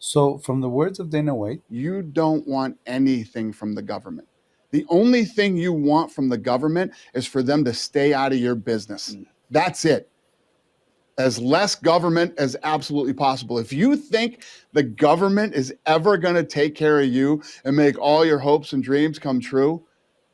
So, from the words of Dana White, you don't want anything from the government. The only thing you want from the government is for them to stay out of your business. That's it. As less government as absolutely possible. If you think the government is ever going to take care of you and make all your hopes and dreams come true,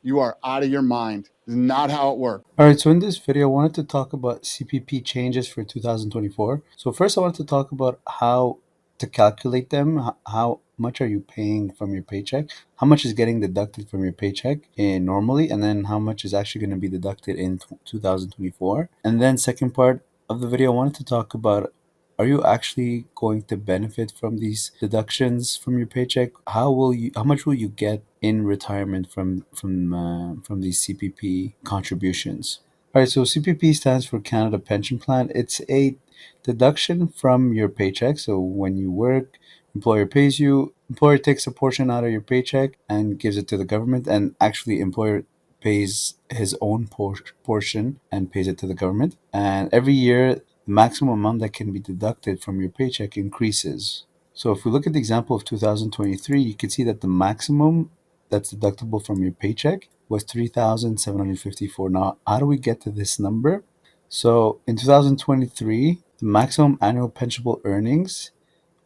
you are out of your mind. This is not how it works. all right, so in this video, I wanted to talk about CPP changes for 2024. So, first, I wanted to talk about how to calculate them. How much are you paying from your paycheck? How much is getting deducted from your paycheck normally? And then how much is actually going to be deducted in 2024? And then, second part of the video, I wanted to talk about, are you actually going to benefit from these deductions from your paycheck? How much will you get in retirement from these CPP contributions? All right, so CPP stands for Canada Pension Plan. It's a deduction from your paycheck. So when you work, employer pays you, employer takes a portion out of your paycheck and gives it to the government, and actually employer pays his own portion and pays it to the government. And every year, the maximum amount that can be deducted from your paycheck increases. So if we look at the example of 2023, you can see that the maximum that's deductible from your paycheck was $3,754. Now, how do we get to this number? So in 2023, the maximum annual pensionable earnings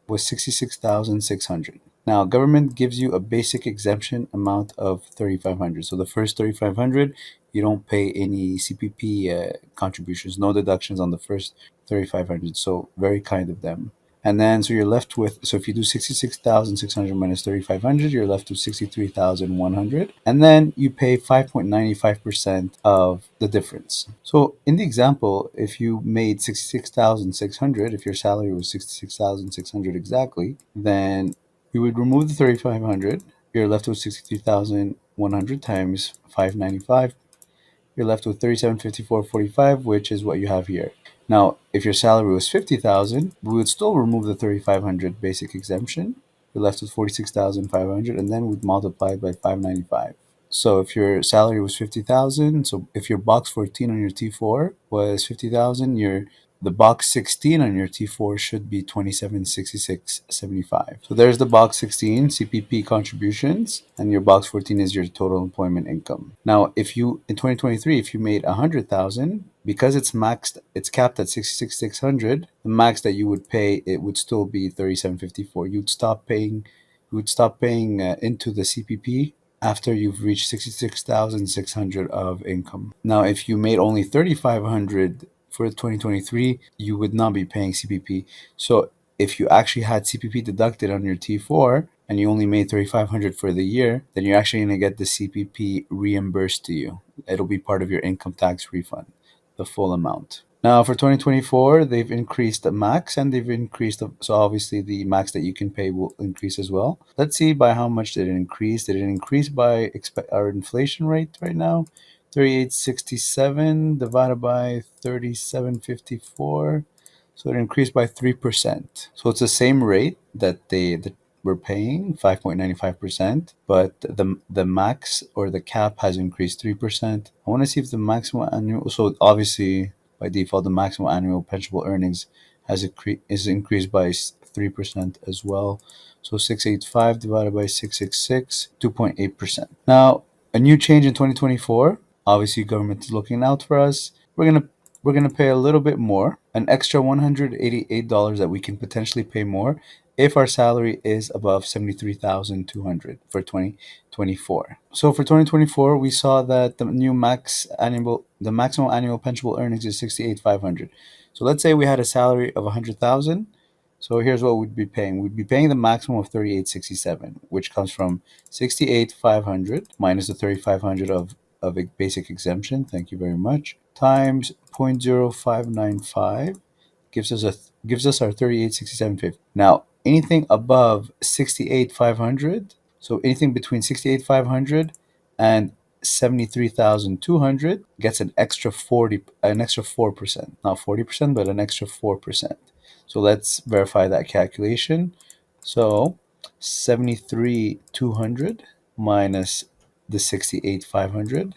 was $66,600. Now, government gives you a basic exemption amount of $3,500. So the first $3,500, you don't pay any CPP contributions, no deductions on the first $3,500. So very kind of them. And then, so you're left with, so if you do 66,600 minus 3,500, you're left with 63,100. And then you pay 5.95% of the difference. So in the example, if you made 66,600, if your salary was 66,600 exactly, then you would remove the 3,500. You're left with 63,100 times 595. You're left with 3754.45, which is what you have here. Now, if your salary was 50,000, we would still remove the 3,500 basic exemption. You're left with 46,500, and then we'd multiply it by 595. So if your salary was 50,000, so if your box 14 on your T4 was 50,000, the box 16 on your T4 should be 2766.75. So there's the box 16 CPP contributions, and your box 14 is your total employment income. Now, if you in 2023, if you made 100,000, because it's capped at 66,600, the max that you would pay, it would still be 3754. You'd stop paying into the CPP after you've reached 66,600 of income. Now, if you made only 3,500 for 2023, you would not be paying CPP. So if you actually had CPP deducted on your T4 and you only made 3,500 for the year, then you're actually going to get the CPP reimbursed to you. It'll be part of your income tax refund, the full amount. Now for 2024, they've increased the max and they've increased so obviously the max that you can pay will increase as well. Let's see by how much did it increase. Did it increase by our inflation rate right now? 38.67 divided by 37.54. So it increased by 3%. So it's the same rate that we're paying, 5.95%, but the max or the cap has increased 3%. I want to see if the maximum annual, so obviously by default, the maximum annual pensionable earnings is increased by 3% as well. So 685 divided by 666, 2.8%. Now, a new change in 2024. Obviously, government is looking out for us. We're gonna pay a little bit more, an extra $188 that we can potentially pay more if our salary is above 73,200 for 2024. So for 2024, we saw that the maximum annual pensionable earnings is 68,500. So let's say we had a salary of 100,000. So here's what we'd be paying. We'd be paying the maximum of 38.67, which comes from 68,500 minus the 3,500 of a basic exemption, thank you very much, times 0.0595 gives us our 38.6750. Now, anything above 68,500, so anything between 68,500 and 73,200 gets an extra 4%, not 40%, but an extra 4%. So let's verify that calculation. So 73,200 minus the 68,500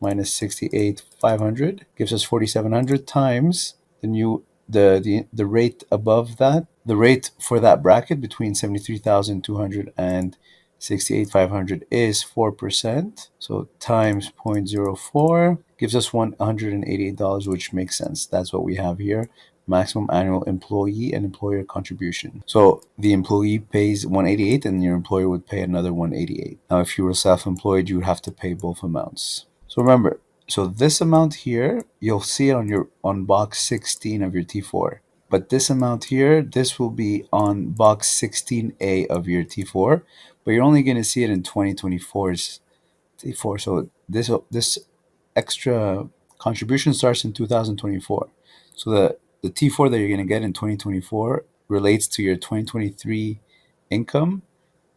minus 68,500 gives us 4,700 times the new the rate above that, the rate for that bracket between 73,200 and 68,500 is 4%. So times 0.04 gives us $188, which makes sense. That's what we have here. Maximum annual employee and employer contribution. So the employee pays 188 and your employer would pay another 188. Now if you were self-employed, you would have to pay both amounts. So remember, so this amount here, you'll see it on box 16 of your T4. But this amount here, this will be on box 16A of your T4, but you're only going to see it in 2024's T4. So this extra contribution starts in 2024. So the T4 that you're going to get in 2024 relates to your 2023 income,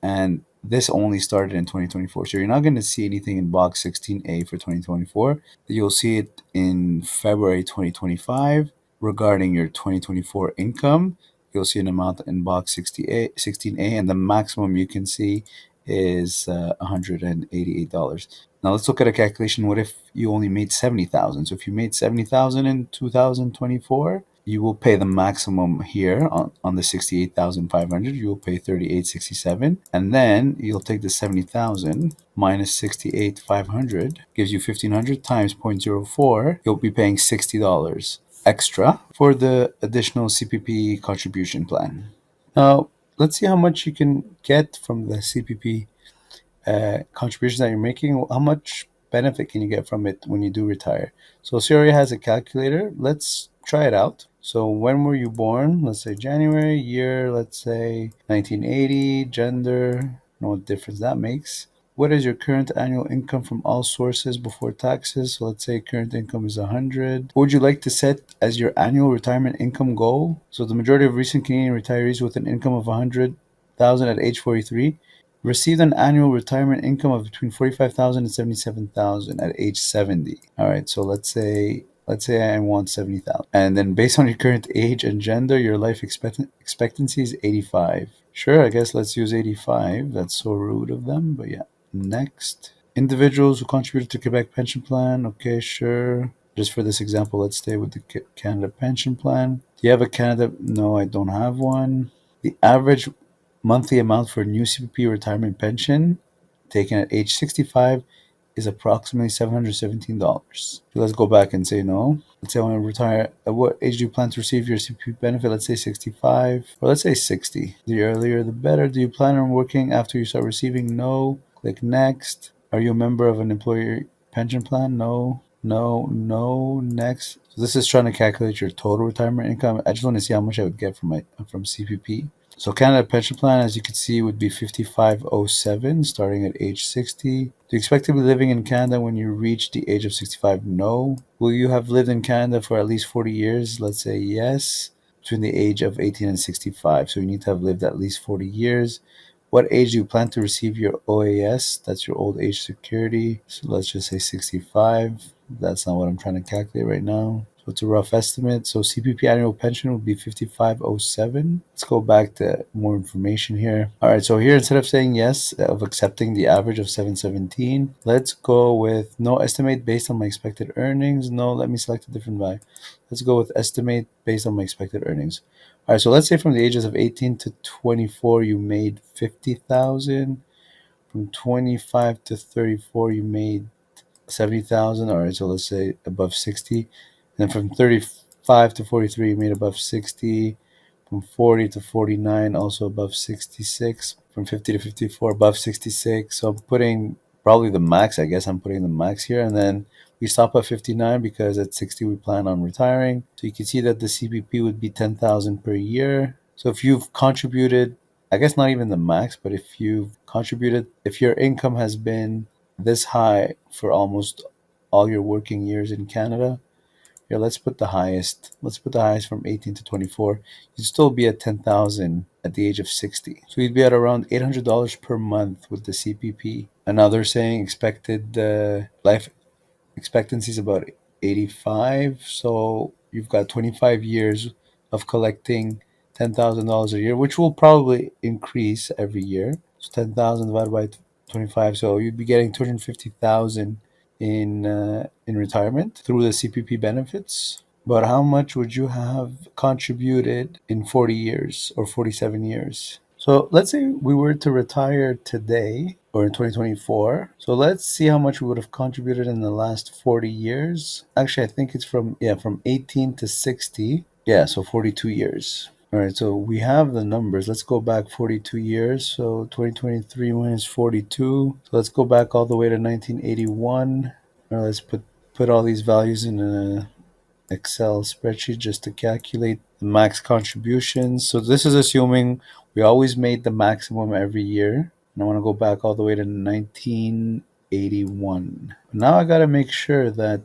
and this only started in 2024. So you're not going to see anything in box 16A for 2024. You'll see it in February 2025 regarding your 2024 income. You'll see an amount in box 16A, and the maximum you can see is $188. Now let's look at a calculation. What if you only made 70,000? So if you made 70,000 in 2024, you will pay the maximum here on the 68,500. You will pay 38.67, and then you'll take the 70,000 minus 68,500 gives you 1,500 times 0.04. You'll be paying $60 extra for the additional CPP contribution plan. Now let's see how much you can get from the CPP contributions that you're making. How much benefit can you get from it when you do retire? So Syria has a calculator. Let's try it out. So when were you born? Let's say January, year, let's say 1980, gender, know what difference that makes. What is your current annual income from all sources before taxes? So let's say current income is 100. What would you like to set as your annual retirement income goal? So the majority of recent Canadian retirees with an income of 100,000 at age 43 received an annual retirement income of between 45,000 and 77,000 at age 70. All right, so let's say I want 70,000. And then based on your current age and gender, your life expectancy is 85. Sure, I guess let's use 85. That's so rude of them, but yeah. Next. Individuals who contributed to Quebec pension plan. Okay, sure. Just for this example, let's stay with the Canada pension plan. Do you have a Canada? No, I don't have one. The average monthly amount for new CPP retirement pension taken at age 65 is approximately $717. So let's go back and say no. Let's say I want to retire. At what age do you plan to receive your CPP benefit? Let's say 65, or let's say 60. The earlier, the better. Do you plan on working after you start receiving? No. Click next. Are you a member of an employer pension plan? No. No, no, next. So this is trying to calculate your total retirement income. I just want to see how much I would get from CPP. So Canada pension plan, as you can see, would be 5507 starting at age 60. Do you expect to be living in Canada when you reach the age of 65? No. Will you have lived in Canada for at least 40 years? Let's say yes, between the age of 18 and 65. So you need to have lived at least 40 years. What age do you plan to receive your OAS? That's your old age security. So let's just say 65. That's not what I'm trying to calculate right now. So it's a rough estimate. So CPP annual pension would be 5507. Let's go back to more information here. All right, so here instead of saying yes, of accepting the average of 717, let's go with no estimate based on my expected earnings. No, let me select a different value. Let's go with estimate based on my expected earnings. All right, so let's say from the ages of 18 to 24, you made 50,000. From 25 to 34, you made 70,000. All right, so let's say above 60. And then from 35 to 43, you made above 60. From 40 to 49, also above 66. From 50 to 54, above 66. So I'm putting probably the max. I guess I'm putting the max here. And then we stop at 59 because at 60 we plan on retiring. So you can see that the CPP would be 10,000 per year. So if you've contributed, I guess not even the max, but if you've contributed, if your income has been this high for almost all your working years in Canada, here let's put the highest. Let's put the highest from 18 to 24. You'd still be at 10,000 at the age of 60. So you'd be at around $800 per month with the CPP. And now they're saying expected life expectancy is about 85. So you've got 25 years of collecting $10,000 a year, which will probably increase every year. So 10,000 divided by 25. So you'd be getting 250,000 in retirement through the CPP benefits. But how much would you have contributed in 40 years or 47 years? So let's say we were to retire today or in 2024. So let's see how much we would have contributed in the last 40 years. Actually, I think it's from 18 to 60. Yeah, so 42 years. All right, so we have the numbers. Let's go back 42 years. So 2023 minus 42. So let's go back all the way to 1981. Let's put all these values in a Excel spreadsheet just to calculate the max contributions. So this is assuming we always made the maximum every year. And I want to go back all the way to 1981. Now I got to make sure that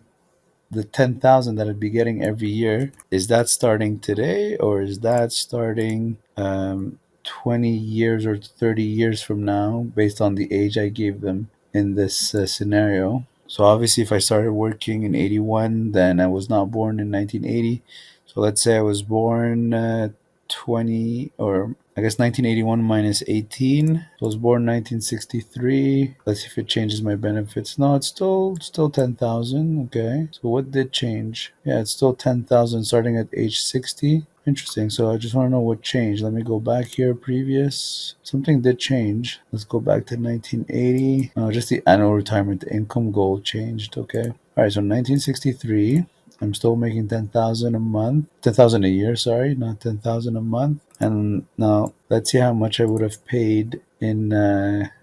the 10,000 that I'd be getting every year, is that starting today or is that starting 20 years or 30 years from now based on the age I gave them in this scenario? So obviously, if I started working in 81, then I was not born in 1980. So let's say I was born 20, or I guess 1981 minus 18. I was born 1963. Let's see if it changes my benefits. No, it's still 10,000. Okay. So what did change? Yeah, it's still 10,000 starting at age 60. Interesting. So I just want to know what changed. Let me go back here. Previous. Something did change. Let's go back to 1980. Oh, just the annual retirement income goal changed. Okay. All right. So 1963. I'm still making 10,000 a month. 10,000 a year, sorry, not 10,000 a month. And now let's see how much I would have paid in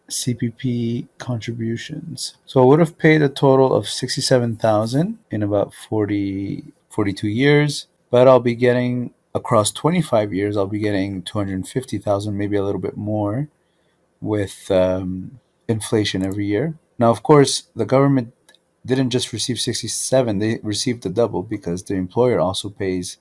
CPP contributions. So I would have paid a total of 67,000 in about 42 years, but I'll be getting across 25 years, I'll be getting 250,000, maybe a little bit more with inflation every year. Now, of course, the government didn't just receive 67, they received the double because the employer also pays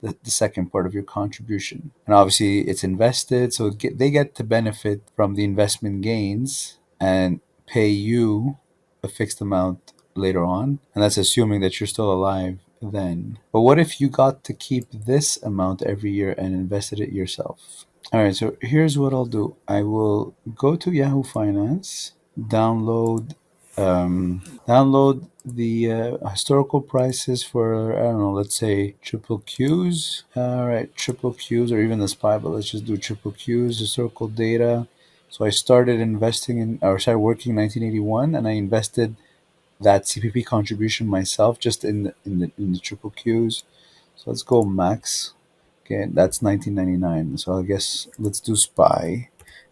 the second part of your contribution. And obviously, it's invested, so they get to benefit from the investment gains and pay you a fixed amount later on. And that's assuming that you're still alive then. But what if you got to keep this amount every year and invested it yourself? All right, so here's what I'll do. I will go to Yahoo Finance, download the historical prices for, I don't know, let's say triple Qs. All right, triple Qs or even the SPY, but let's just do triple Qs, historical data. So I started investing in, or started working in 1981, and I invested that CPP contribution myself just in the triple Qs. So let's go max. Okay, that's 1999. So I guess let's do SPY. I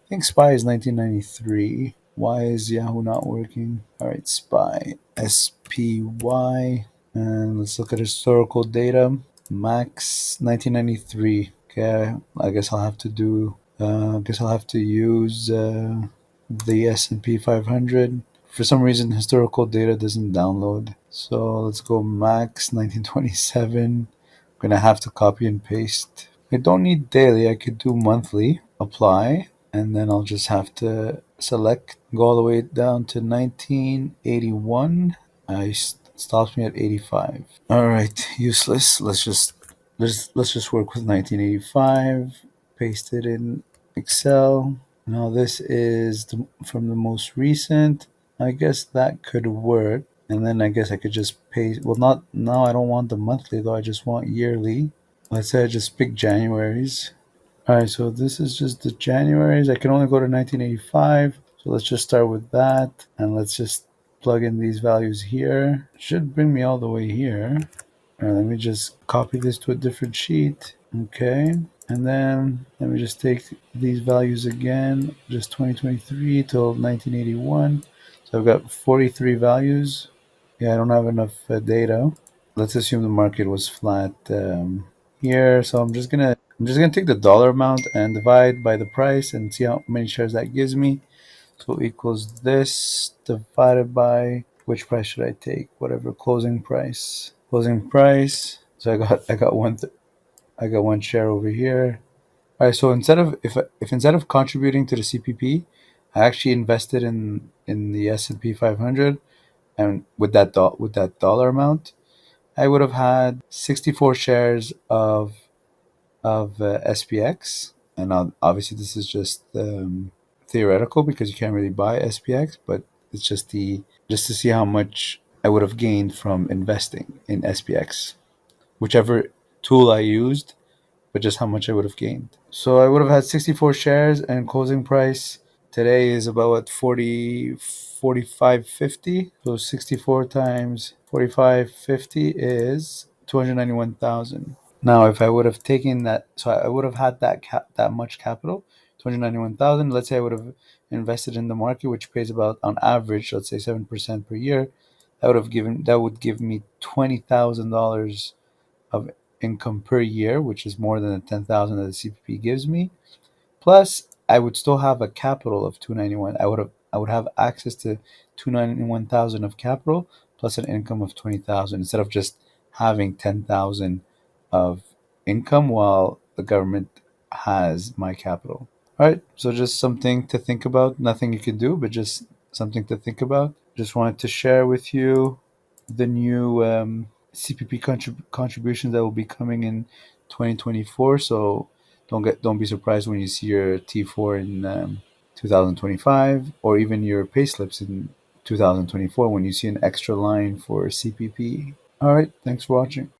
think SPY is 1993. Why is Yahoo not working? All right, SPY. SPY. And let's look at historical data. Max 1993. Okay, I guess I'll have to do. I guess I'll have to use the S&P 500. For some reason, historical data doesn't download. So let's go max 1927. I'm gonna have to copy and paste. I don't need daily. I could do monthly. Apply, and then I'll just have to select. Go all the way down to 1981. Stops me at 85. All right, useless. Let's just work with 1985. Paste it in Excel. Now this is from the most recent. I guess that could work. And then I guess I could just pay. Well, not now. I don't want the monthly though. I just want yearly. Let's say I just pick January's. All right, so this is just the January's. I can only go to 1985. So let's just start with that. And let's just plug in these values here. It should bring me all the way here. All right, let me just copy this to a different sheet. Okay. And then let me just take these values again, just 2023 till 1981. So I've got 43 values. Yeah, I don't have enough data. Let's assume the market was flat here. So I'm just gonna take the dollar amount and divide by the price and see how many shares that gives me. So equals this divided by, which price should I take? Whatever closing price. Closing price. So I got one share over here. All right. So instead of if instead of contributing to the CPP, I actually invested in the S&P 500, and with that dollar amount, I would have had 64 shares of SPX, and obviously this is just theoretical because you can't really buy SPX, but it's just to see how much I would have gained from investing in SPX. whichever tool I used, but just how much I would have gained. So I would have had 64 shares, and closing price today is about what, 45.50. So 64 times 45.50 is 291,000. Now, if I would have taken that, so I would have had that much capital, 291,000. Let's say I would have invested in the market, which pays about on average, let's say 7% per year. That would give me $20,000 of income per year, which is more than the 10,000 that the CPP gives me. Plus, I would still have a capital of 291. I would have access to 291,000 of capital plus an income of 20,000 instead of just having 10,000 of income while the government has my capital. All right, so just something to think about. Nothing you can do, but just something to think about. Just wanted to share with you the new CPP contributions that will be coming in 2024. So don't be surprised when you see your T4 in 2025, or even your payslips in 2024 when you see an extra line for CPP. All right, thanks for watching.